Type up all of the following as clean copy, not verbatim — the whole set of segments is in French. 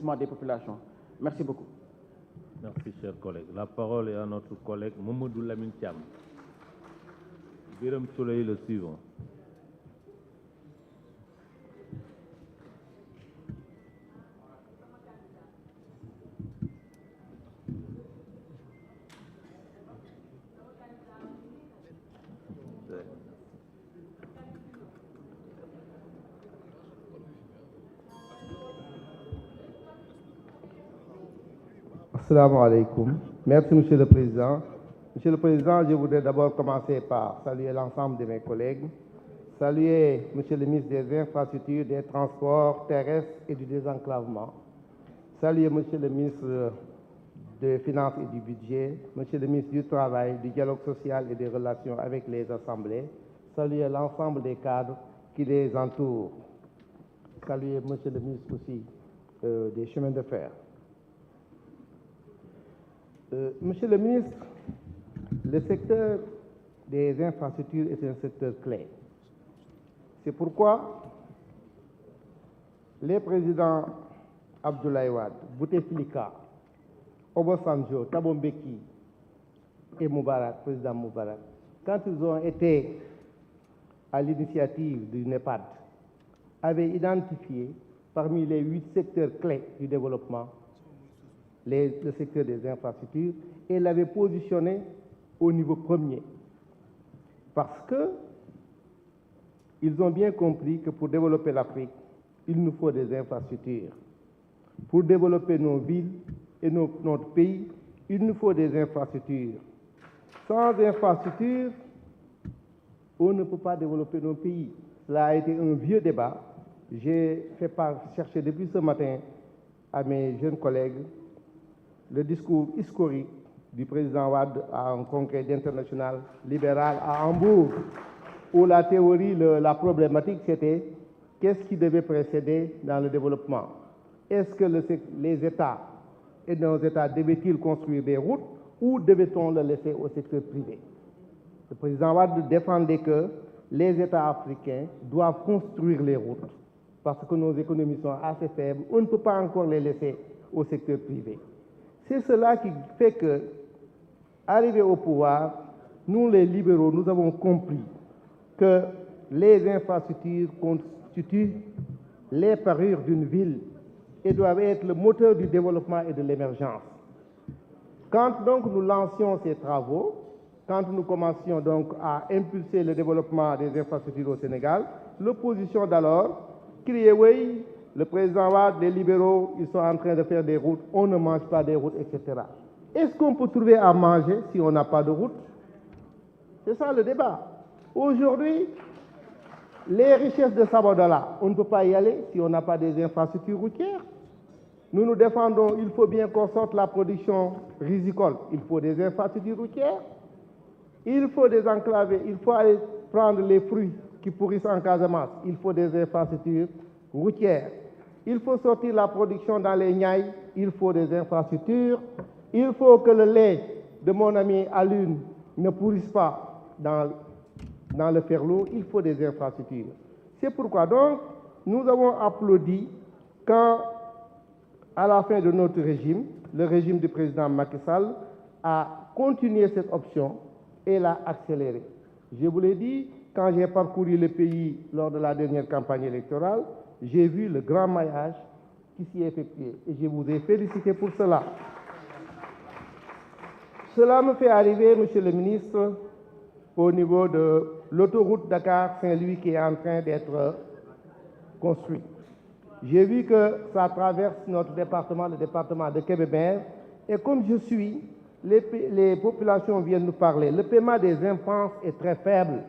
lotissement des populations. Merci beaucoup. Merci, chers collègues. La parole est à notre collègue Mamadou Lamine Thiam. Birame Souleye, le suivant. Assalamu alaikum. Merci, Monsieur le Président. Monsieur le Président, je voudrais d'abord commencer par saluer l'ensemble de mes collègues, saluer Monsieur le ministre des Infrastructures, des Transports terrestres et du désenclavement, saluer Monsieur le ministre des Finances et du Budget, Monsieur le ministre du Travail, du Dialogue social et des Relations avec les assemblées, saluer l'ensemble des cadres qui les entourent, saluer Monsieur le ministre aussi des chemins de fer. Monsieur le ministre, le secteur des infrastructures est un secteur clé. C'est pourquoi les présidents Abdoulaye Wade, Bouteflika, Obasanjo, Thabo Mbeki et Moubarak, président Moubarak, quand ils ont été à l'initiative du NEPAD, avaient identifié parmi les 8 secteurs clés du développement le secteur des infrastructures et l'avait positionné au niveau premier. Parce qu'ils ont bien compris que pour développer l'Afrique, il nous faut des infrastructures. Pour développer nos villes et notre pays, il nous faut des infrastructures. Sans infrastructures, on ne peut pas développer nos pays. Cela a été un vieux débat. J'ai fait chercher depuis ce matin à mes jeunes collègues le discours historique du président Wade à un congrès international libéral à Hambourg, où la théorie, la problématique, c'était qu'est-ce qui devait précéder dans le développement? Est-ce que les États et nos États devaient-ils construire des routes ou devait-on le laisser au secteur privé? Le président Wade défendait que les États africains doivent construire les routes parce que nos économies sont assez faibles. On ne peut pas encore les laisser au secteur privé. C'est cela qui fait que, arrivés au pouvoir, nous les libéraux, nous avons compris que les infrastructures constituent les parures d'une ville et doivent être le moteur du développement et de l'émergence. Quand donc nous lancions ces travaux, quand nous commencions donc à impulser le développement des infrastructures au Sénégal, l'opposition d'alors criait oui, le président Wade, les libéraux, ils sont en train de faire des routes, on ne mange pas des routes, etc. Est-ce qu'on peut trouver à manger si on n'a pas de route? C'est ça le débat. Aujourd'hui, les richesses de Sabodala, on ne peut pas y aller si on n'a pas des infrastructures routières. Nous nous défendons, il faut bien qu'on sorte la production risicole, il faut des infrastructures routières, il faut des enclavés, il faut aller prendre les fruits qui pourrissent en Casamance, il faut des infrastructures routières. Il faut sortir la production dans les Niayes, il faut des infrastructures. Il faut que le lait de mon ami Alune ne pourrisse pas dans le Ferlo, il faut des infrastructures. C'est pourquoi donc nous avons applaudi quand, à la fin de notre régime, le régime du président Macky Sall a continué cette option et l'a accélérée. Je vous l'ai dit, quand j'ai parcouru le pays lors de la dernière campagne électorale, j'ai vu le grand maillage qui s'y est effectué et je vous ai félicité pour cela. Cela me fait arriver, Monsieur le ministre, au niveau de l'autoroute Dakar-Saint-Louis qui est en train d'être construite. J'ai vu que ça traverse notre département, le département de Kébémer, et comme je suis, les populations viennent nous parler. Le paiement des impenses est très faible.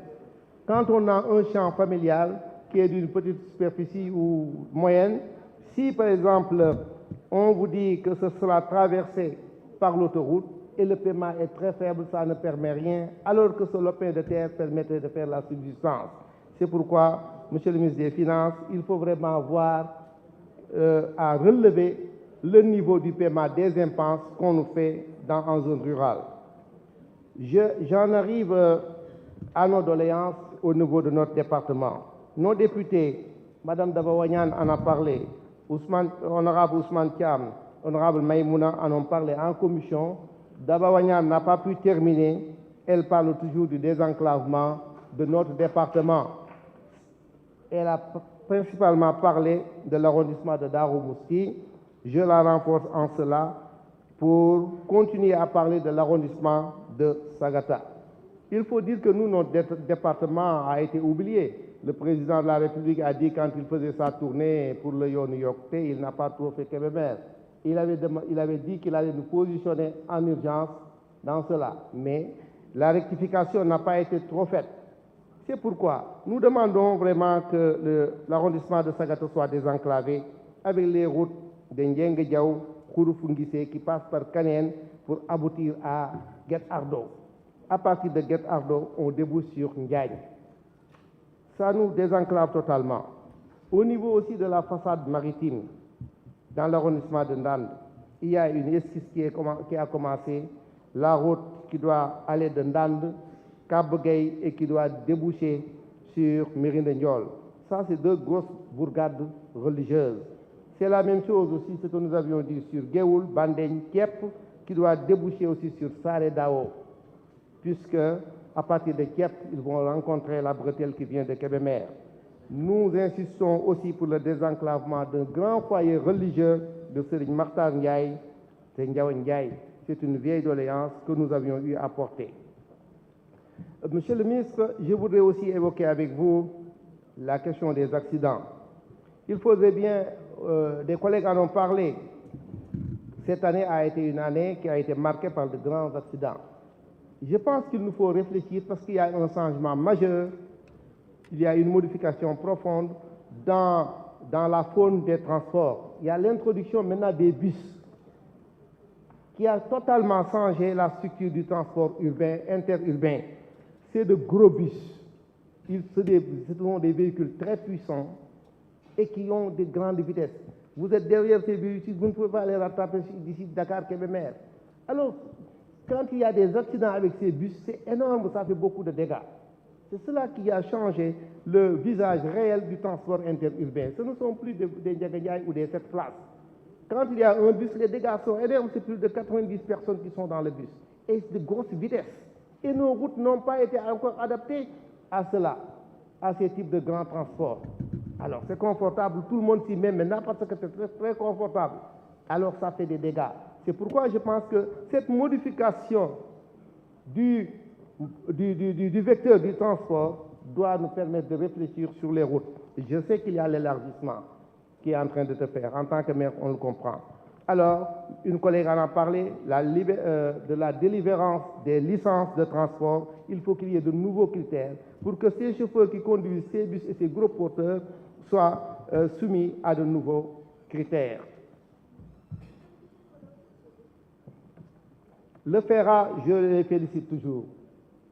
Quand on a un champ familial qui est d'une petite superficie ou moyenne, si par exemple on vous dit que ce sera traversé par l'autoroute et le paiement est très faible, ça ne permet rien, alors que ce lopin de terre permettait de faire la subsistance. C'est pourquoi, Monsieur le ministre des Finances, il faut vraiment voir à relever le niveau du paiement des impenses qu'on nous fait en zone rurale. J'en arrive à nos doléances au niveau de notre département. Nos députés, Madame Dabawanyan en a parlé, Honorable Ousmane Thiam, honorable Maïmouna en ont parlé en commission. Daba Wagnan n'a pas pu terminer. Elle parle toujours du désenclavement de notre département. Elle a principalement parlé de l'arrondissement de Darou Mousty. Je la renforce en cela pour continuer à parler de l'arrondissement de Sagata. Il faut dire que nous, notre département a été oublié. Le président de la République a dit quand il faisait sa tournée pour le New York, il n'a pas trop fait Kébémer. Il avait dit qu'il allait nous positionner en urgence dans cela. Mais la rectification n'a pas été trop faite. C'est pourquoi nous demandons vraiment que l'arrondissement de Sagata soit désenclavé avec les routes de Ndiengue Diaw, Khouroufungissé qui passent par Kanen pour aboutir à Guet Ardo. À partir de Guet Ardo, on débouche sur Ndiagne. Ça nous désenclave totalement. Au niveau aussi de la façade maritime, dans l'arrondissement de Ndande, il y a une esquisse qui a commencé, la route qui doit aller de Ndande, Kabegay et qui doit déboucher sur Mérinde Ndiol. Ça, c'est deux grosses bourgades religieuses. C'est la même chose aussi, ce que nous avions dit sur Géoul, Bandeng, Kiep, qui doit déboucher aussi sur Sare Dao, puisque à partir de Kiep, ils vont rencontrer la bretelle qui vient de Kébémer. Nous insistons aussi pour le désenclavement d'un grand foyer religieux de Serigne Makhtar Ndiaye, c'est Ndiaw Ndiaye. C'est une vieille doléance que nous avions eu à porter. Monsieur le ministre, je voudrais aussi évoquer avec vous la question des accidents. Il faudrait bien, des collègues en ont parlé, cette année a été une année qui a été marquée par de grands accidents. Je pense qu'il nous faut réfléchir parce qu'il y a un changement majeur, il y a une modification profonde dans la faune des transports. Il y a l'introduction maintenant des bus qui a totalement changé la structure du transport urbain, interurbain. C'est de gros bus. Ce sont des véhicules très puissants et qui ont de grandes vitesses. Vous êtes derrière ces véhicules, vous ne pouvez pas les rattraper d'ici Dakar, Kébémer. Alors, quand il y a des accidents avec ces bus, c'est énorme, ça fait beaucoup de dégâts. C'est cela qui a changé le visage réel du transport interurbain. Ce ne sont plus des Ndiaganiaï ou des 7 places. Quand il y a un bus, les dégâts sont énormes, c'est plus de 90 personnes qui sont dans le bus. Et de grosses vitesses. Et nos routes n'ont pas été encore adaptées à cela, à ces types de grands transports. Alors c'est confortable, tout le monde s'y met maintenant parce que c'est très, très confortable. Alors ça fait des dégâts. C'est pourquoi je pense que cette modification du vecteur du transport doit nous permettre de réfléchir sur les routes. Je sais qu'il y a l'élargissement qui est en train de se faire. En tant que maire, on le comprend. Alors, une collègue en a parlé, de la délivrance des licences de transport. Il faut qu'il y ait de nouveaux critères pour que ces chauffeurs qui conduisent ces bus et ces gros porteurs soient soumis à de nouveaux critères. Le FERA, je les félicite toujours,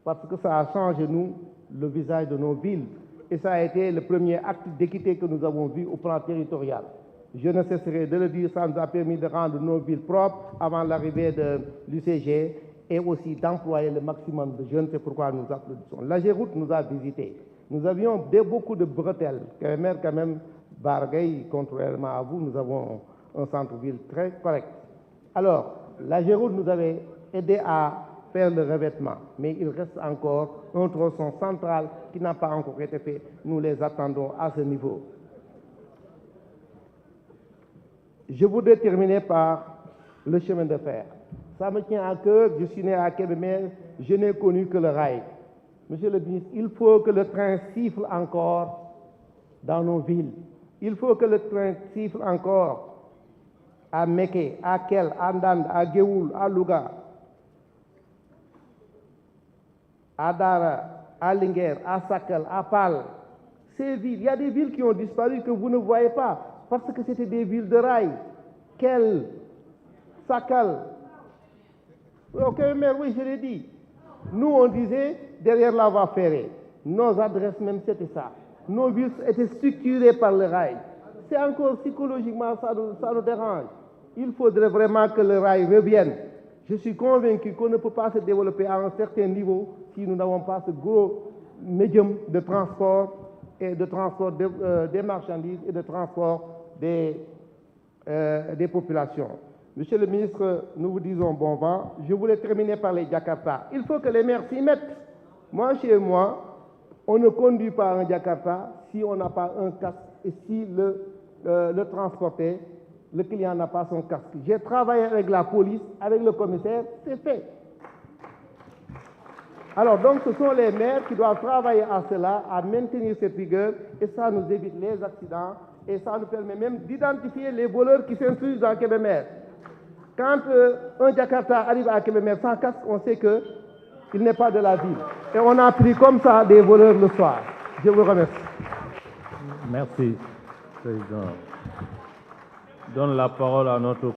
parce que ça a changé, nous, le visage de nos villes. Et ça a été le premier acte d'équité que nous avons vu au plan territorial. Je ne cesserai de le dire, ça nous a permis de rendre nos villes propres avant l'arrivée de l'UCG et aussi d'employer le maximum de jeunes. C'est pourquoi nous applaudissons. La Géroute nous a visités. Nous avions beaucoup de bretelles. Quand même, Bargueil, contrairement à vous, nous avons un centre-ville très correct. Alors, la Géroute nous avait aidé à faire le revêtement, mais il reste encore un tronçon central qui n'a pas encore été fait. Nous les attendons à ce niveau. Je voudrais terminer par le chemin de fer. Ça me tient à cœur, je suis né à Kébémer, je n'ai connu que le rail. Monsieur le ministre, il faut que le train siffle encore dans nos villes. Il faut que le train siffle encore à Méké, à Kel, à Ndande, à Géoul, à Louga, à Dara, à Linguère, à Sakal, à Pal. Ces villes, il y a des villes qui ont disparu que vous ne voyez pas parce que c'était des villes de rail. Kel, Sakal. Ok, mais oui, je l'ai dit. Nous, on disait derrière la voie ferrée. Nos adresses même, c'était ça. Nos villes étaient structurées par le rail. C'est encore psychologiquement, ça nous dérange. Il faudrait vraiment que le rail revienne. Je suis convaincu qu'on ne peut pas se développer à un certain niveau si nous n'avons pas ce gros médium de transport et de transport des marchandises et de transport des des populations. Monsieur le ministre, nous vous disons bon vent. Je voulais terminer par les Jakarta. Il faut que les maires s'y mettent. Moi, chez moi, on ne conduit pas un Jakarta si on n'a pas un casque et si le transporteur, le client n'a pas son casque. J'ai travaillé avec la police, avec le commissaire, c'est fait. Alors donc ce sont les maires qui doivent travailler à cela, à maintenir cette rigueur, et ça nous évite les accidents, et ça nous permet même d'identifier les voleurs qui s'intrusent dans Kébémer. Quand un Jakarta arrive à Kébémer sans casque, on sait qu'il n'est pas de la ville. Et on a pris comme ça des voleurs le soir. Je vous remercie. Merci, Président. Je donne la parole à notre